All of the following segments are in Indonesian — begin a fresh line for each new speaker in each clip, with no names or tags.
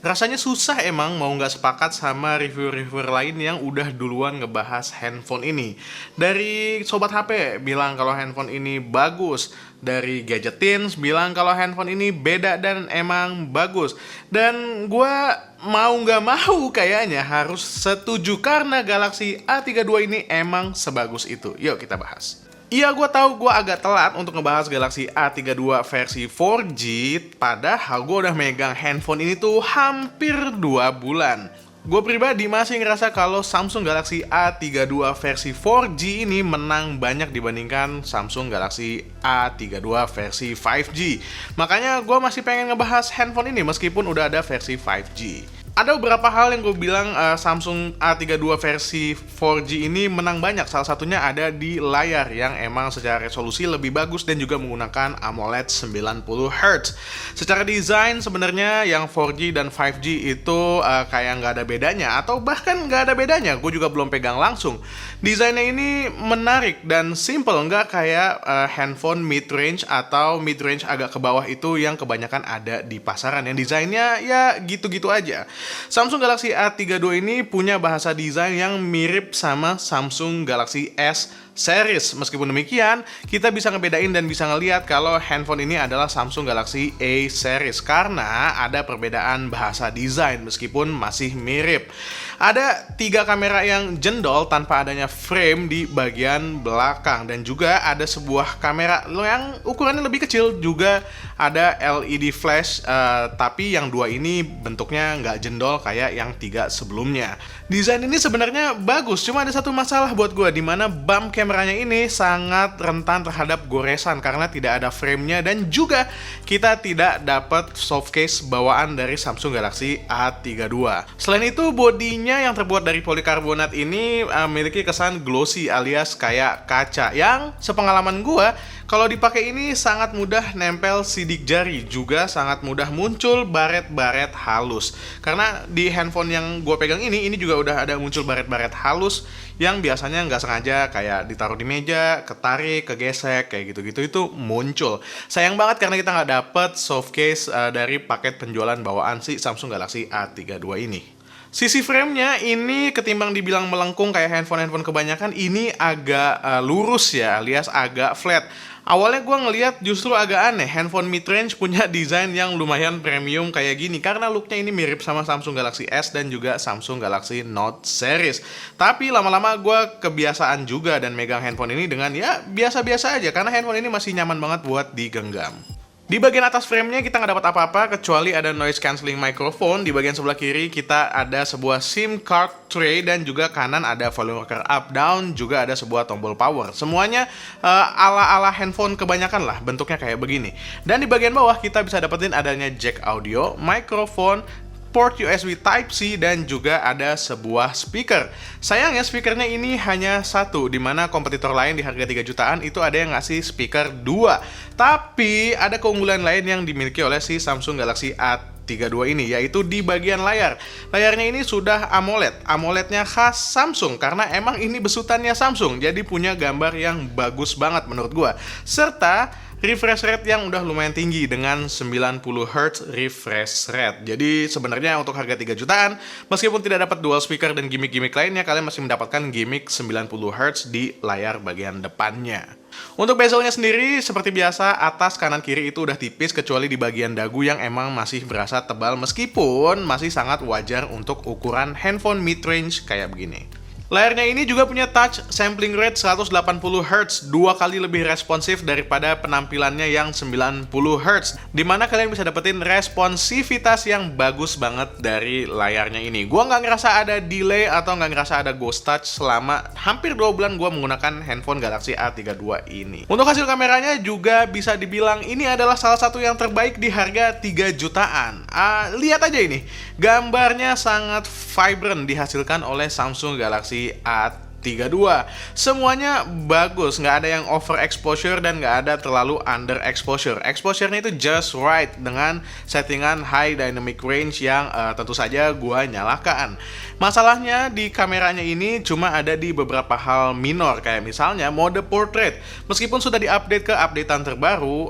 Rasanya susah emang mau nggak sepakat sama reviewer-reviewer lain yang udah duluan ngebahas handphone ini. Dari Sobat HP bilang kalau handphone ini bagus. Dari Gadgetins bilang kalau handphone ini beda dan emang bagus. Dan gue mau nggak mau kayaknya harus setuju karena Galaxy A32 ini emang sebagus itu. Yuk kita bahas. Iya, gue tahu gue agak telat untuk ngebahas Galaxy A32 versi 4G, padahal gue udah megang handphone ini tuh hampir 2 bulan. Gue pribadi masih ngerasa kalau Samsung Galaxy A32 versi 4G ini menang banyak dibandingkan Samsung Galaxy A32 versi 5G. Makanya gue masih pengen ngebahas handphone ini meskipun udah ada versi 5G. Ada beberapa hal yang gue bilang Samsung A32 versi 4G ini menang banyak. Salah satunya ada di layar yang emang secara resolusi lebih bagus dan juga menggunakan AMOLED 90Hz. Secara desain sebenarnya yang 4G dan 5G itu kayak nggak ada bedanya atau bahkan nggak ada bedanya. Gue juga belum pegang langsung. Desainnya ini menarik dan simple, nggak kayak handphone mid-range atau mid-range agak ke bawah itu yang kebanyakan ada di pasaran. Yang desainnya ya gitu-gitu aja. Samsung Galaxy A32 ini punya bahasa desain yang mirip sama Samsung Galaxy S series. Meskipun demikian, kita bisa ngebedain dan bisa ngelihat kalau handphone ini adalah Samsung Galaxy A series karena ada perbedaan bahasa desain meskipun masih mirip. Ada 3 kamera yang jendol tanpa adanya frame di bagian belakang dan juga ada sebuah kamera yang ukurannya lebih kecil, juga ada LED flash tapi yang 2 ini bentuknya nggak jendol kayak yang 3 sebelumnya. Desain ini sebenarnya bagus, cuma ada satu masalah buat gue, dimana bump kameranya ini sangat rentan terhadap goresan karena tidak ada framenya dan juga kita tidak dapat soft case bawaan dari Samsung Galaxy A32. Selain itu, bodinya yang terbuat dari polikarbonat ini memiliki kesan glossy alias kayak kaca yang sepengalaman gue kalau dipakai ini sangat mudah nempel sidik jari, juga sangat mudah muncul baret-baret halus. Karena di handphone yang gue pegang ini juga udah ada muncul baret-baret halus yang biasanya nggak sengaja kayak ditaruh di meja, ketarik, kegesek, kayak gitu-gitu itu muncul. Sayang banget karena kita nggak dapet soft case dari paket penjualan bawaan si Samsung Galaxy A32 ini. Sisi framenya ini ketimbang dibilang melengkung kayak handphone-handphone kebanyakan, ini agak lurus ya, alias agak flat. Awalnya gue ngeliat justru agak aneh, handphone mid-range punya desain yang lumayan premium kayak gini karena looknya ini mirip sama Samsung Galaxy S dan juga Samsung Galaxy Note series. Tapi lama-lama gue kebiasaan juga dan megang handphone ini dengan ya biasa-biasa aja karena handphone ini masih nyaman banget buat digenggam. Di bagian atas framenya kita nggak dapat apa-apa kecuali ada noise cancelling microphone. Di bagian sebelah kiri kita ada sebuah SIM card tray dan juga kanan ada volume rocker up down, juga ada sebuah tombol power. Semuanya ala-ala handphone kebanyakan lah bentuknya kayak begini. Dan di bagian bawah kita bisa dapetin adanya jack audio, microphone, port USB Type-C dan juga ada sebuah speaker. Sayangnya speakernya ini hanya satu, dimana kompetitor lain di harga 3 jutaan itu ada yang ngasih speaker 2. Tapi ada keunggulan lain yang dimiliki oleh si Samsung Galaxy A32 ini, yaitu di bagian layar. Layarnya ini sudah AMOLED. AMOLED-nya khas Samsung karena emang ini besutannya Samsung, jadi punya gambar yang bagus banget menurut gua. Serta refresh rate yang udah lumayan tinggi dengan 90Hz refresh rate. Jadi sebenarnya untuk harga 3 jutaan, meskipun tidak dapat dual speaker dan gimmick-gimmick lainnya, kalian masih mendapatkan gimmick 90Hz di layar bagian depannya. Untuk bezelnya sendiri, seperti biasa, atas kanan kiri itu udah tipis kecuali di bagian dagu yang emang masih berasa tebal meskipun masih sangat wajar untuk ukuran handphone mid-range kayak begini. Layarnya ini juga punya touch sampling rate 180Hz, 2 kali lebih responsif daripada penampilannya yang 90Hz, dimana kalian bisa dapetin responsivitas yang bagus banget dari layarnya ini. Gua nggak ngerasa ada delay atau nggak ngerasa ada ghost touch selama hampir 2 bulan gua menggunakan handphone Galaxy A32 ini. Untuk hasil kameranya juga bisa dibilang ini adalah salah satu yang terbaik di harga 3 jutaan. Lihat aja ini, gambarnya sangat vibrant dihasilkan oleh Samsung Galaxy A32 A32. Semuanya bagus, nggak ada yang overexposure dan nggak ada terlalu underexposure. Exposure-nya itu just right dengan settingan high dynamic range yang tentu saja gua nyalakan. Masalahnya di kameranya ini cuma ada di beberapa hal minor, kayak misalnya mode portrait. Meskipun sudah diupdate ke updatean terbaru,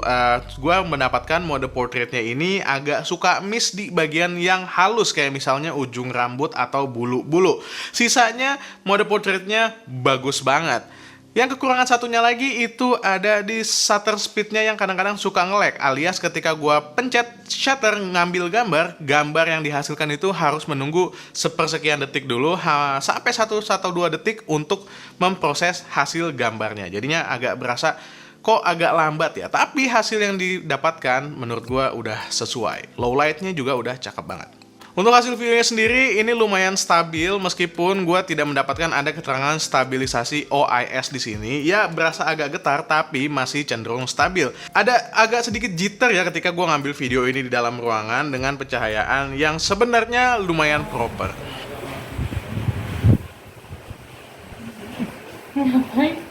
gua mendapatkan mode portraitnya ini agak suka miss di bagian yang halus, kayak misalnya ujung rambut atau bulu-bulu. Sisanya mode portraitnya bagus banget. Yang kekurangan satunya lagi itu ada di shutter speednya yang kadang-kadang suka nge-lag, alias ketika gua pencet shutter ngambil gambar yang dihasilkan itu harus menunggu sepersekian detik dulu sampai 1 atau 2 detik untuk memproses hasil gambarnya. Jadinya agak berasa kok agak lambat ya, tapi hasil yang didapatkan menurut gua udah sesuai. Low lightnya juga udah cakep banget. Untuk hasil videonya sendiri ini lumayan stabil, meskipun gue tidak mendapatkan ada keterangan stabilisasi OIS di sini. Ya berasa agak getar tapi masih cenderung stabil. Ada agak sedikit jitter ya ketika gue ngambil video ini di dalam ruangan dengan pencahayaan yang sebenarnya lumayan proper.
Ngapain?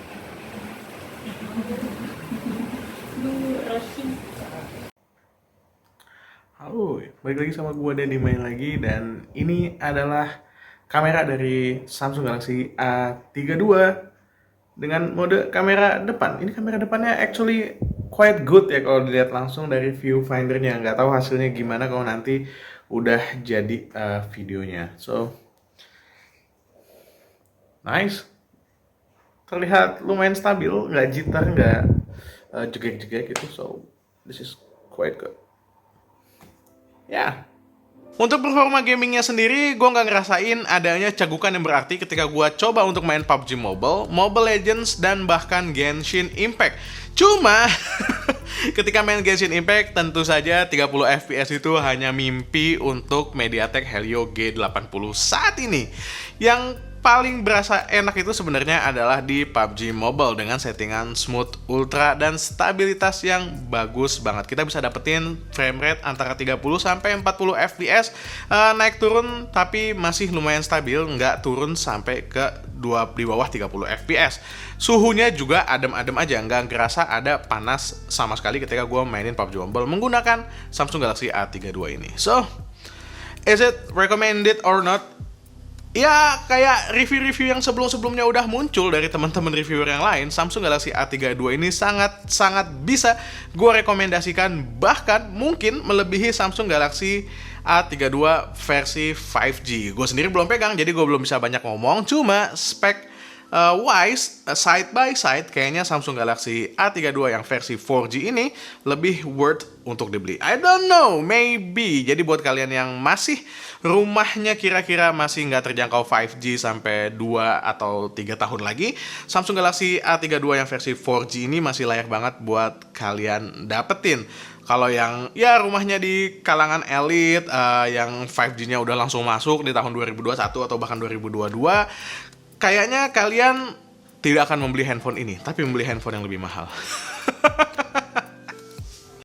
Halo, balik lagi sama gue Denny main lagi, dan ini adalah kamera dari Samsung Galaxy A32 dengan mode kamera depan. Ini kamera depannya actually quite good ya kalau dilihat langsung dari viewfindernya. Nggak tahu hasilnya gimana kalau nanti udah jadi videonya. So, nice. Terlihat lumayan stabil, nggak jitter, nggak jegek-jegek gitu. So, this is quite good. Ya. Untuk performa gamingnya sendiri, gue nggak ngerasain adanya cagukan yang berarti ketika gue coba untuk main PUBG Mobile, Mobile Legends, dan bahkan Genshin Impact. Cuma, ketika main Genshin Impact, tentu saja 30 FPS itu hanya mimpi untuk MediaTek Helio G80 saat ini. Yang paling berasa enak itu sebenarnya adalah di PUBG Mobile dengan settingan smooth ultra dan stabilitas yang bagus banget. Kita bisa dapetin frame rate antara 30 sampai 40 fps, naik turun tapi masih lumayan stabil, nggak turun sampai ke di bawah 30 fps. Suhunya juga adem-adem aja, nggak ngerasa ada panas sama sekali ketika gue mainin PUBG Mobile menggunakan Samsung Galaxy A32 ini. So, is it recommended or not? Ya, kayak review-review yang sebelum-sebelumnya udah muncul dari teman-teman reviewer yang lain, Samsung Galaxy A32 ini sangat-sangat bisa gue rekomendasikan, bahkan mungkin melebihi Samsung Galaxy A32 versi 5G. Gue sendiri belum pegang, jadi gue belum bisa banyak ngomong, cuma spek wise, side by side, kayaknya Samsung Galaxy A32 yang versi 4G ini lebih worth untuk dibeli. I don't know, maybe. Jadi buat kalian yang masih rumahnya kira-kira masih nggak terjangkau 5G sampai 2 atau 3 tahun lagi, Samsung Galaxy A32 yang versi 4G ini masih layak banget buat kalian dapetin. Kalau yang ya rumahnya di kalangan elit, yang 5G-nya udah langsung masuk di tahun 2021 atau bahkan 2022, kayaknya kalian tidak akan membeli handphone ini, tapi membeli handphone yang lebih mahal.